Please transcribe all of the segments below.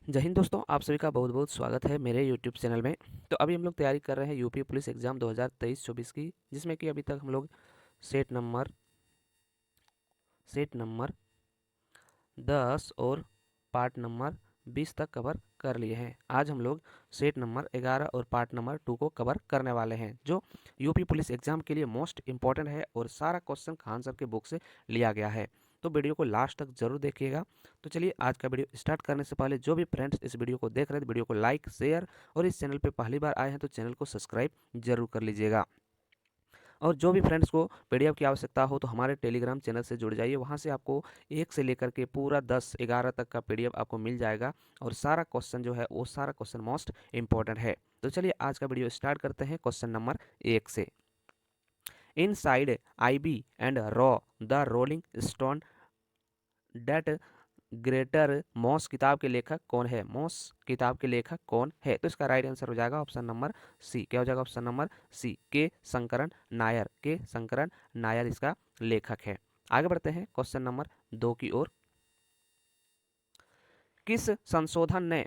जय हिंद दोस्तों, आप सभी का बहुत बहुत स्वागत है मेरे यूट्यूब चैनल में। तो अभी हम लोग तैयारी कर रहे हैं यूपी पुलिस एग्ज़ाम 2023-24 की, जिसमें कि अभी तक हम लोग सेट नंबर 10 और पार्ट नंबर 20 तक कवर कर लिए हैं। आज हम लोग सेट नंबर 11 और पार्ट नंबर 2 को कवर करने वाले हैं, जो यूपी पुलिस एग्ज़ाम के लिए मोस्ट इंपॉर्टेंट है और सारा क्वेश्चन खान सर के बुक से लिया गया है। तो वीडियो को लास्ट तक जरूर देखिएगा। तो चलिए आज का वीडियो स्टार्ट करने से पहले जो भी फ्रेंड्स इस वीडियो को देख रहे हैं, वीडियो को लाइक, शेयर और इस चैनल पर पहली बार आए हैं तो चैनल को सब्सक्राइब जरूर कर लीजिएगा। और जो भी फ्रेंड्स को पीडीएफ की आवश्यकता हो तो हमारे टेलीग्राम चैनल से जुड़ जाइए। वहाँ से आपको 1 से लेकर के पूरा 10-11 तक का पीडीएफ आपको मिल जाएगा और सारा क्वेश्चन जो है वो सारा क्वेश्चन मोस्ट इंपॉर्टेंट है। तो चलिए आज का वीडियो स्टार्ट करते हैं क्वेश्चन नंबर 1 से। इनसाइड आईबी एंड रॉ the rolling stone that gathered moss किताब के लेखक कौन है? मॉस किताब के लेखक कौन है? तो इसका राइट आंसर हो जाएगा ऑप्शन नंबर सी। क्या हो जाएगा? ऑप्शन नंबर सी, के शंकरन नायर। के शंकरन नायर इसका लेखक है। आगे बढ़ते हैं क्वेश्चन नंबर 2 की ओर। किस संशोधन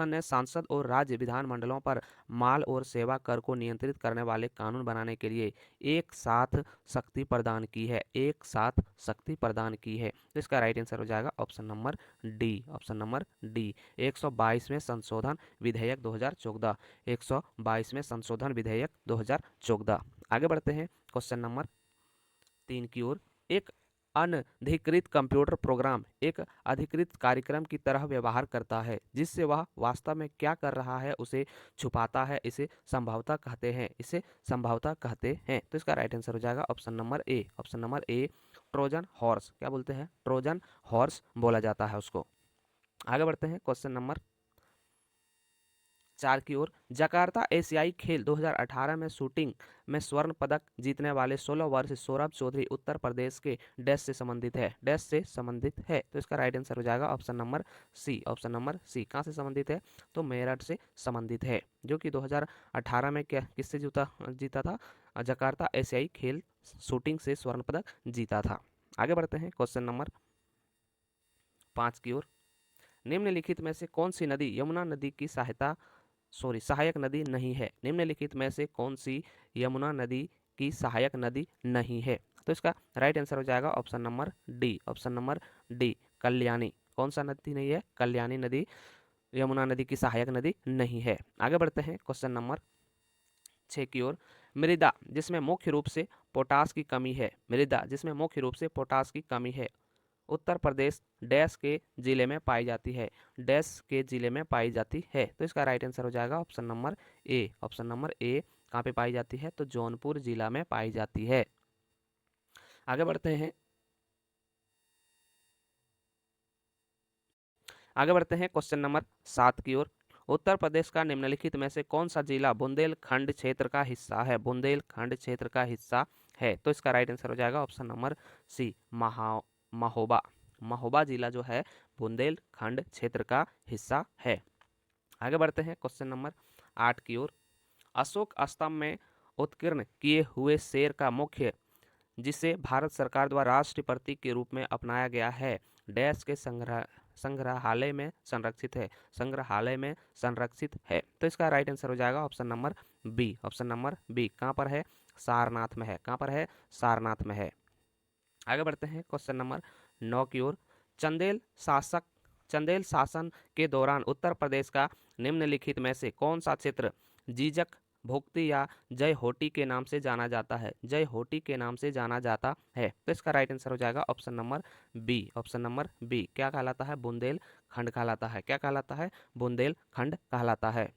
ने सांसद और राज्य विधानमंडलों पर माल और सेवा कर को नियंत्रित करने वाले कानून बनाने के लिए एक साथ शक्ति प्रदान की है? एक साथ शक्ति प्रदान की है। तो इसका राइट आंसर हो जाएगा option number D. Option number D, 122वें संशोधन विधेयक 2014। 122वें संशोधन विधेयक 2014। आगे बढ़ते हैं क्वेश्चन नंबर 3 की ओर। एक अनधिकृत कंप्यूटर प्रोग्राम एक अधिकृत कार्यक्रम की तरह व्यवहार करता है, जिससे वह वास्तव में क्या कर रहा है उसे छुपाता है। इसे संभवतः कहते हैं। इसे संभवतः कहते हैं। तो इसका राइट आंसर हो जाएगा option number A. Option number A, Trojan horse. क्या बोलते हैं? ट्रोजन हॉर्स बोला जाता है उसको। आगे बढ़ते हैं क्वेश्चन नंबर 4 की ओर। जकार्ता एशियाई खेल 2018 में शूटिंग में स्वर्ण पदक जीतने वाले 16 वर्ष सौरभ चौधरी उत्तर प्रदेश के डैश से संबंधित है? डैश से संबंधित है। तो इसका राइट आंसर हो जाएगा option number C. Option number C, कहाँ से संबंधित है? तो मेरठ से संबंधित है, जो कि 2018 में क्या किससे जीता था? जकार्ता एशियाई खेल शूटिंग से स्वर्ण पदक जीता था। आगे बढ़ते हैं क्वेश्चन नंबर 5 की ओर। निम्नलिखित में से कौन सी नदी यमुना नदी की सहायक नदी नहीं है? निम्नलिखित में से कौन सी यमुना नदी की सहायक नदी नहीं है? तो इसका राइट आंसर हो जाएगा option number D. Option number D, Kalyani. कौन सा नदी नहीं है? कल्याणी नदी यमुना नदी की सहायक नदी नहीं है। आगे बढ़ते हैं क्वेश्चन नंबर 6 की ओर। मृदा जिसमें मुख्य रूप से पोटास की कमी है, मृदा जिसमें मुख्य रूप से पोटास की कमी है, उत्तर प्रदेश डैश के जिले में पाई जाती है? डैश के जिले में पाई जाती है। तो इसका राइट आंसर हो जाएगा option number A. Option number A, कहाँ पे पाई जाती है? तो जौनपुर जिला में पाई जाती है। आगे बढ़ते हैं क्वेश्चन नंबर 7 की ओर। उत्तर प्रदेश का निम्नलिखित में से कौन सा जिला बुंदेलखंड क्षेत्र का हिस्सा है? बुंदेलखंड क्षेत्र का हिस्सा है। तो इसका राइट आंसर हो जाएगा option number C, Mahoba. Mahoba जिला जो है बुंदेलखंड क्षेत्र का हिस्सा है। आगे बढ़ते हैं क्वेश्चन नंबर 8 की ओर। अशोक स्तंभ में उत्कीर्ण किए हुए शेर का मुख्य, जिसे भारत सरकार द्वारा राष्ट्रीय प्रतीक के रूप में अपनाया गया है, डैश के संग्रहालय में संरक्षित है? संग्रहालय में संरक्षित है। तो इसका राइट आंसर हो जाएगा option number B. Option number B, कहाँ पर है? सारनाथ में है। कहाँ पर है? सारनाथ में है। आगे बढ़ते हैं क्वेश्चन नंबर 9 की ओर। चंदेल शासक चंदेल शासन के दौरान उत्तर प्रदेश का निम्नलिखित में से कौन सा क्षेत्र जीजक भुक्ति या जय होटी के नाम से जाना जाता है? जय होटी के नाम से जाना जाता है। तो इसका राइट आंसर हो जाएगा option number B. Option number B, क्या कहलाता है? बुंदेलखंड कहलाता है। क्या कहलाता है? बुंदेलखंड कहलाता है।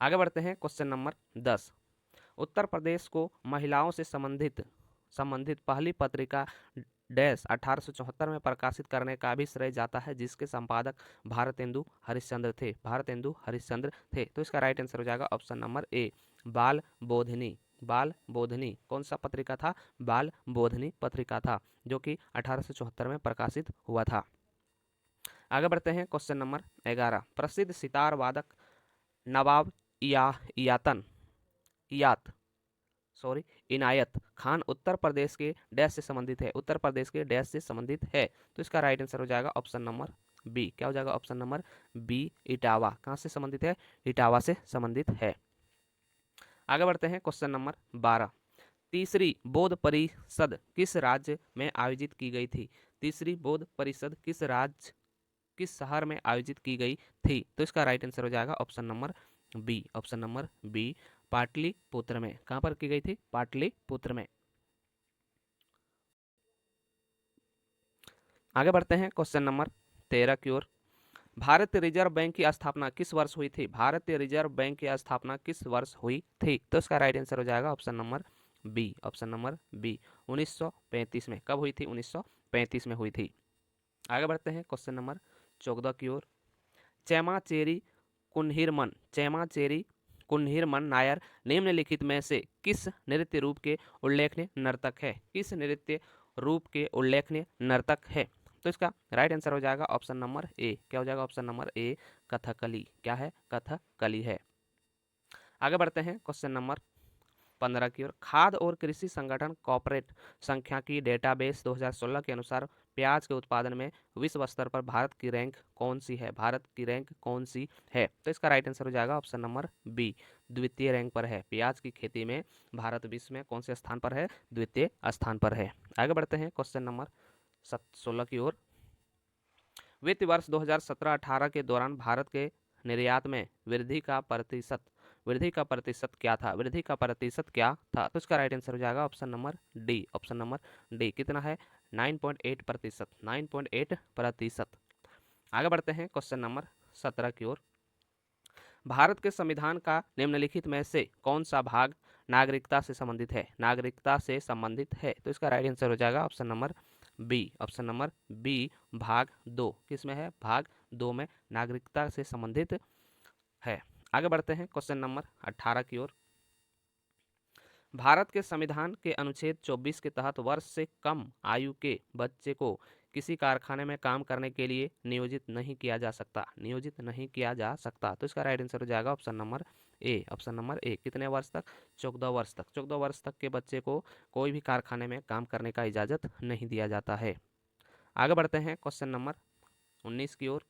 आगे बढ़ते हैं क्वेश्चन नंबर 10। उत्तर प्रदेश को महिलाओं से संबंधित पहली पत्रिका डैश 1874 में प्रकाशित करने का भी श्रेय जाता है, जिसके संपादक भारतेंदु हरिश्चंद्र थे? भारतेंदु हरिश्चंद्र थे। तो इसका राइट आंसर हो जाएगा ऑप्शन नंबर ए, बाल बोधनी। बाल बोधनी कौन सा पत्रिका था? बाल बोधनी पत्रिका था, जो कि 1874 में प्रकाशित हुआ था। आगे बढ़ते हैं क्वेश्चन नंबर 11। प्रसिद्ध सितार वादक नवाब यातन यात सॉरी इनायत खान उत्तर प्रदेश के डैश से संबंधित है? उत्तर प्रदेश के डैश से संबंधित है। तो इसका राइट आंसर हो जाएगा ऑप्शन नंबर बी। क्या हो जाएगा ऑप्शन नंबर बी इटावा। कहाँ से संबंधित है? इटावा से संबंधित है। आगे बढ़ते हैं क्वेश्चन नंबर 12। तीसरी बौद्ध परिषद किस राज्य में आयोजित की गई थी? तीसरी बौद्ध परिषद किस राज्य, किस शहर में आयोजित की गई थी? तो इसका राइट आंसर हो जाएगा option number B. Option number B Pataliputra में। कहां पर की गई थी? पाटलिपुत्र में। आगे बढ़ते हैं क्वेश्चन नंबर 13 की ओर। भारतीय रिजर्व बैंक की स्थापना किस वर्ष हुई थी? भारतीय रिजर्व बैंक की स्थापना किस वर्ष हुई थी? तो इसका राइट आंसर हो जाएगा option number B. Option number B 1935 में। कब हुई थी? 1935 में हुई थी। आगे बढ़ते हैं क्वेश्चन नंबर 14 की ओर। चेमाचेरी कुन्हिरमन नायर निम्नलिखित में से किस नृत्य रूप के उल्लेखनीय नर्तक है? किस नृत्य रूप के उल्लेखनीय नर्तक है? तो इसका राइट आंसर हो जाएगा ऑप्शन नंबर ए। क्या हो जाएगा ऑप्शन नंबर ए? कथकली। क्या है? कथकली है। आगे बढ़ते हैं क्वेश्चन नंबर 15 की ओर। खाद्य और कृषि संगठन कॉर्पोरेट सांख्यिकी डेटाबेस 2016 के अनुसार प्याज के उत्पादन में विश्व स्तर पर भारत की रैंक कौन सी है? भारत की रैंक कौन सी है? तो इसका राइट आंसर हो जाएगा ऑप्शन नंबर बी। द्वितीय रैंक पर है। प्याज की खेती में भारत विश्व में कौन से स्थान पर है? द्वितीय स्थान पर है। आगे बढ़ते हैं क्वेश्चन नंबर 16 की ओर। वित्त वर्ष 2017-18 के दौरान भारत के निर्यात में वृद्धि का प्रतिशत क्या था? वृद्धि का प्रतिशत क्या था? तो इसका राइट आंसर हो जाएगा option number D. Option number D कितना है? 9.8%। 9.8%। आगे बढ़ते हैं क्वेश्चन नंबर 17 की ओर। भारत के संविधान का निम्नलिखित में से कौन सा भाग नागरिकता से संबंधित है? नागरिकता से संबंधित है। तो इसका राइट आंसर हो जाएगा option number B. Option number B भाग 2। किस में है? भाग 2 में नागरिकता से संबंधित है। आगे बढ़ते हैं क्वेश्चन नंबर 18 की ओर। भारत के संविधान के अनुच्छेद 24 के तहत वर्ष से कम आयु के बच्चे को किसी कारखाने में काम करने के लिए नियोजित नहीं किया जा सकता। नियोजित नहीं किया जा सकता। तो इसका राइट आंसर हो जाएगा option number A. Option number A कितने वर्ष तक? 14 वर्ष तक। 14 वर्ष तक के बच्चे को कोई भी कारखाने में काम करने का इजाज़त नहीं दिया जाता है। आगे बढ़ते हैं क्वेश्चन नंबर 19 की ओर।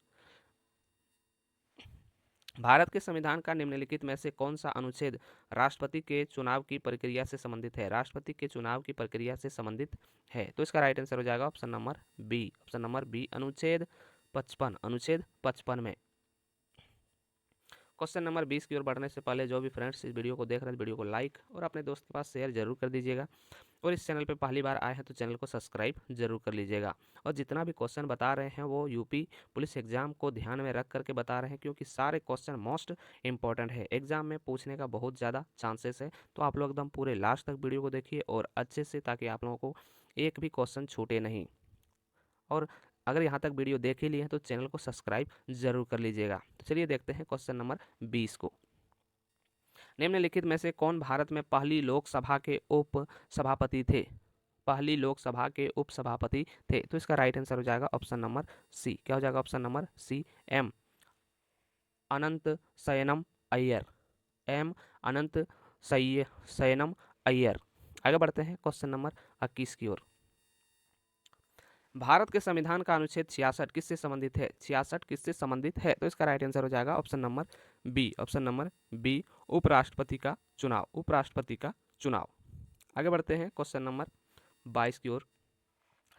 भारत के संविधान का निम्नलिखित में से कौन सा अनुच्छेद राष्ट्रपति के चुनाव की प्रक्रिया से संबंधित है? राष्ट्रपति के चुनाव की प्रक्रिया से संबंधित है। तो इसका राइट आंसर हो जाएगा option number B. Option number B अनुच्छेद 55। अनुच्छेद 55 में। क्वेश्चन नंबर 20 की ओर बढ़ने से पहले जो भी फ्रेंड्स इस वीडियो को देख रहे हैं, वीडियो को लाइक और अपने दोस्त के पास शेयर जरूर कर दीजिएगा। और इस चैनल पे पहली बार आए हैं तो चैनल को सब्सक्राइब जरूर कर लीजिएगा। और जितना भी क्वेश्चन बता रहे हैं वो यूपी पुलिस एग्जाम को ध्यान में रख करके बता रहे हैं, क्योंकि सारे क्वेश्चन मोस्ट इंपॉर्टेंट है। एग्जाम में पूछने का बहुत ज़्यादा चांसेस है। तो आप लोग एकदम पूरे लास्ट तक वीडियो को देखिए और अच्छे से, ताकि आप लोगों को एक भी क्वेश्चन छूटे नहीं। और अगर यहाँ तक वीडियो देख ही लिए हैं तो चैनल को सब्सक्राइब जरूर कर लीजिएगा। तो चलिए देखते हैं क्वेश्चन नंबर 20 को। निम्नलिखित में से कौन भारत में पहली लोकसभा के उप सभापति थे? पहली लोकसभा के उप सभापति थे। तो इसका राइट आंसर हो जाएगा ऑप्शन नंबर सी। क्या हो जाएगा ऑप्शन नंबर सी? एम अनंत शयनम अय्यर। एम अनंत शयनम अय्यर। आगे बढ़ते हैं क्वेश्चन नंबर 21 की ओर। भारत के संविधान का अनुच्छेद 66 किससे संबंधित है? 66 किससे संबंधित है? तो इसका राइट आंसर हो जाएगा option number B. Option number B उपराष्ट्रपति का चुनाव। उपराष्ट्रपति का चुनाव। आगे बढ़ते हैं क्वेश्चन नंबर 22 की ओर।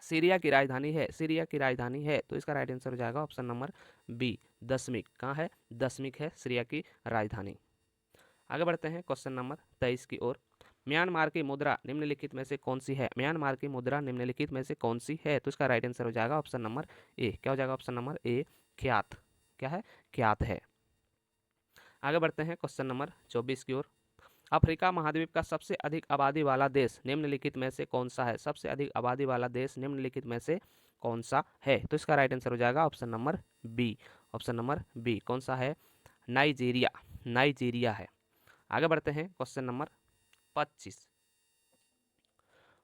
सीरिया की राजधानी है। सीरिया की राजधानी है। तो इसका राइट आंसर हो जाएगा ऑप्शन नंबर बी दशमिक। कहाँ है? दशमिक है सीरिया की राजधानी। आगे बढ़ते हैं क्वेश्चन नंबर 23 की ओर। म्यांमार की मुद्रा निम्नलिखित में से कौन सी है? म्यांमार की मुद्रा निम्नलिखित में से कौन सी है? तो इसका राइट आंसर हो जाएगा ऑप्शन नंबर ए। क्या हो जाएगा ऑप्शन नंबर ए? क्यात। क्या है? क्यात है। आगे बढ़ते हैं क्वेश्चन नंबर 24 की ओर। अफ्रीका महाद्वीप का सबसे अधिक आबादी वाला देश निम्नलिखित में से कौन सा है? सबसे अधिक आबादी वाला देश निम्नलिखित में से कौन सा है? तो इसका राइट आंसर हो जाएगा option number B. Option number B कौन सा है? नाइजीरिया। नाइजीरिया है। आगे बढ़ते हैं क्वेश्चन नंबर 25।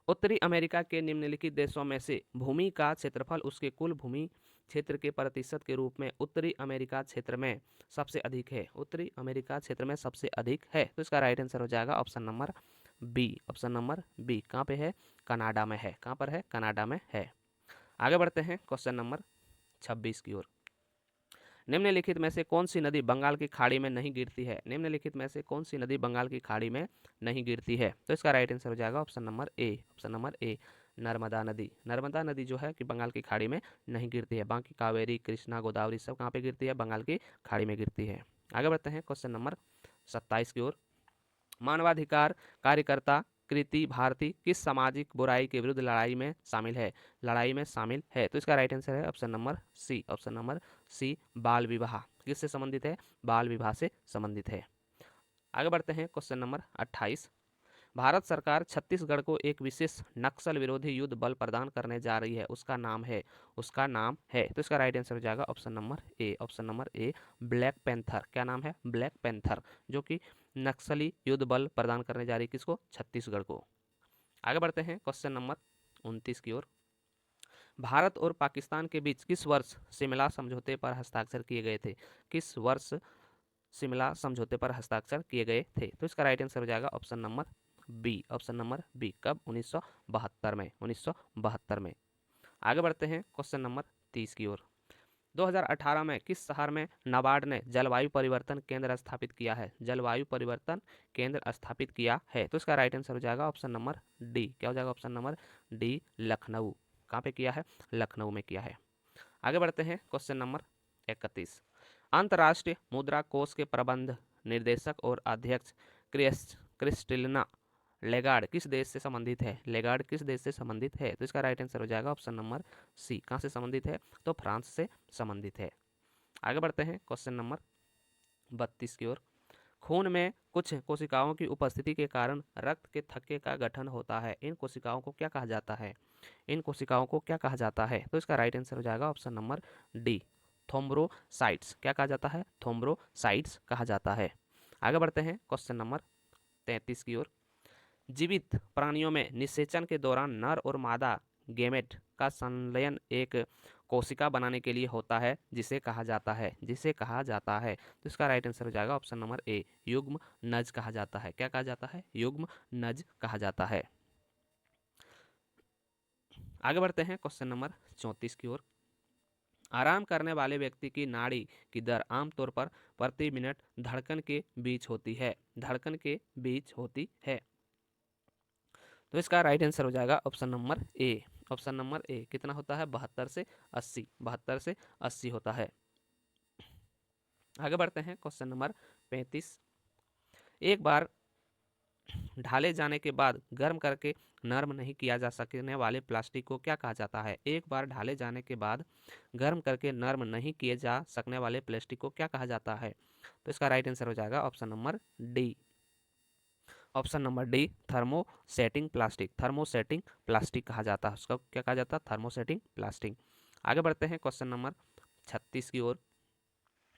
उत्तरी अमेरिका के निम्नलिखित देशों में से भूमि का क्षेत्रफल उसके कुल भूमि क्षेत्र के प्रतिशत के रूप में उत्तरी अमेरिका क्षेत्र में सबसे अधिक है। उत्तरी अमेरिका क्षेत्र में सबसे अधिक है। तो इसका राइट आंसर हो जाएगा option number B. Option number B कहाँ पे है? कनाडा में है। कहाँ पर है? कनाडा में है। आगे बढ़ते हैं क्वेश्चन नंबर 26 की ओर। निम्नलिखित में से कौन सी नदी बंगाल की खाड़ी में नहीं गिरती है? निम्नलिखित में से कौन सी नदी बंगाल की खाड़ी में नहीं गिरती है? तो इसका राइट आंसर हो जाएगा option number A. Option number A, Narmada नदी। नर्मदा नदी जो है कि बंगाल की खाड़ी में नहीं गिरती है। बाकी कावेरी, कृष्णा, गोदावरी सब कहाँ पे गिरती है? बंगाल की खाड़ी में गिरती है। आगे बढ़ते हैं क्वेश्चन नंबर 27 की ओर। मानवाधिकार कार्यकर्ता कृति भारती किस सामाजिक बुराई के विरुद्ध लड़ाई में शामिल है? लड़ाई में शामिल है। तो इसका राइट आंसर है option number C. Option number C, बाल विवाह। किससे संबंधित है? बाल विवाह से संबंधित है। आगे बढ़ते हैं क्वेश्चन नंबर 28। भारत सरकार छत्तीसगढ़ को एक विशेष नक्सल विरोधी युद्ध बल प्रदान करने जा रही है, उसका नाम है, उसका नाम है। तो इसका राइट आंसर हो जाएगा option number A. Option number A, black panther. क्या नाम है? ब्लैक पैंथर, जो कि नक्सली युद्ध बल प्रदान करने जा रही है। किसको? छत्तीसगढ़ को। आगे बढ़ते हैं क्वेश्चन नंबर 29 की ओर। भारत और पाकिस्तान के बीच किस वर्ष शिमला समझौते पर हस्ताक्षर किए गए थे? किस वर्ष शिमला समझौते पर हस्ताक्षर किए गए थे? तो इसका राइट आंसर हो जाएगा option number B. Option number B, कब? 1972 में। 1972 में। आगे बढ़ते हैं क्वेश्चन नंबर 30 की ओर। 2018 में किस शहर में नाबार्ड ने जलवायु परिवर्तन केंद्र स्थापित किया है? जलवायु परिवर्तन केंद्र स्थापित किया है। तो इसका राइट आंसर हो जाएगा ऑप्शन नंबर डी। क्या हो जाएगा? Option number D, Lucknow. कहाँ पे किया है? लखनऊ में किया है। आगे बढ़ते हैं क्वेश्चन नंबर 31। अंतर्राष्ट्रीय मुद्रा कोष के प्रबंध निर्देशक और अध्यक्ष क्रिस्टलिना लेगार्ड किस देश से संबंधित है? लेगार्ड किस देश से संबंधित है? तो इसका राइट आंसर हो जाएगा ऑप्शन नंबर सी। कहाँ से संबंधित है? तो फ्रांस से संबंधित है। आगे बढ़ते हैं क्वेश्चन नंबर 32 की ओर। खून में कुछ कोशिकाओं की उपस्थिति के कारण रक्त के थक्के का गठन होता है। इन कोशिकाओं को क्या कहा जाता है? इन कोशिकाओं को क्या कहा जाता है? तो इसका राइट आंसर हो जाएगा ऑप्शन नंबर डी, थ्रोम्बोसाइट्स। क्या कहा जाता है? थ्रोम्बोसाइट्स कहा जाता है। आगे बढ़ते हैं क्वेश्चन नंबर 33 की ओर। जीवित प्राणियों में निषेचन के दौरान नर और मादा गेमेट का संलयन एक कोशिका बनाने के लिए होता है, जिसे कहा जाता है, जिसे कहा जाता है। तो इसका राइट आंसर हो जाएगा ऑप्शन नंबर ए, युग्म नज कहा जाता है। क्या कहा जाता है? युग्म नज कहा जाता है। आगे बढ़ते हैं क्वेश्चन नंबर 34 की ओर। आराम करने वाले व्यक्ति की नाड़ी की दर आमतौर पर प्रति मिनट धड़कन के बीच होती है। धड़कन के बीच होती है। तो इसका राइट आंसर हो जाएगा option number A. Option number A, कितना होता है? 72 से 80। 72 से 80 होता है। आगे बढ़ते हैं क्वेश्चन नंबर 35। एक बार ढाले जाने के बाद गर्म करके नर्म नहीं किया जा सकने वाले प्लास्टिक को क्या कहा जाता है? एक बार ढाले जाने के बाद गर्म करके नर्म नहीं किए जा सकने वाले प्लास्टिक को क्या कहा जाता है? तो इसका राइट आंसर हो जाएगा option number D. Option number D, thermosetting plastic. Thermosetting plastic कहा जाता है। उसका क्या कहा जाता है? Thermosetting plastic. आगे बढ़ते हैं क्वेश्चन नंबर 36 की ओर।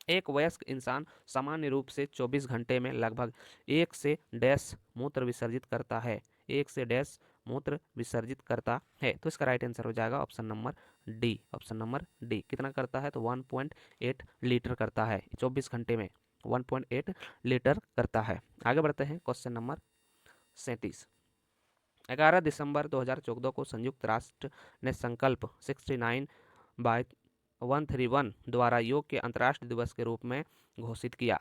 एक वयस्क इंसान सामान्य रूप से 24 घंटे में लगभग 1 से डैश मूत्र विसर्जित करता है। 1 से डैश मूत्र विसर्जित करता है। तो इसका राइट आंसर हो जाएगा option number D. Option number D, कितना करता है? तो 1.8 लीटर करता है 24 घंटे में। 1.8 लीटर करता है। आगे बढ़ते हैं क्वेश्चन नंबर 37। 11 दिसंबर 2014 को संयुक्त राष्ट्र ने संकल्प 69/131 द्वारा योग के अंतर्राष्ट्रीय दिवस के रूप में घोषित किया।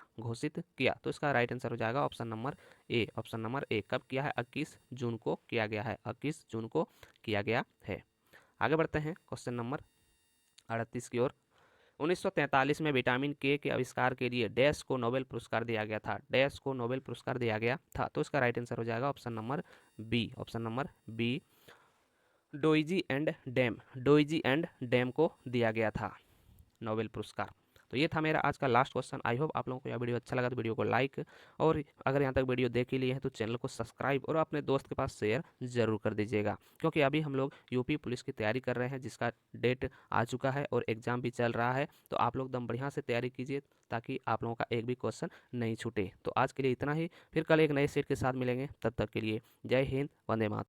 तो इसका राइट आंसर हो जाएगा option number A. Option number A, कब किया है? 21 जून को किया गया है। 21 जून को किया गया है। आगे बढ़ते हैं क्वेश्चन नंबर 38 की ओर। 1943 में विटामिन के आविष्कार के लिए डैश को नोबेल पुरस्कार दिया गया था। डैश को नोबेल पुरस्कार दिया गया था। तो इसका राइट आंसर हो जाएगा option number B. Option number B, डोइजी एंड डैम। डोइजी एंड डैम को दिया गया था नोबेल पुरस्कार। तो ये था मेरा आज का लास्ट क्वेश्चन। आई होप आप लोगों को यह वीडियो अच्छा लगा तो वीडियो को लाइक, और अगर यहाँ तक वीडियो देख ही लिए हैं तो चैनल को सब्सक्राइब और अपने दोस्त के पास शेयर जरूर कर दीजिएगा, क्योंकि अभी हम लोग यूपी पुलिस की तैयारी कर रहे हैं, जिसका डेट आ चुका है और एग्जाम भी चल रहा है। तो आप लोग दम बढ़िया से तैयारी कीजिए, ताकि आप लोगों का एक भी क्वेश्चन नहीं छूटे। तो आज के लिए इतना ही, फिर कल एक नए सेट के साथ मिलेंगे। तब तक के लिए जय हिंद, वंदे मातरम।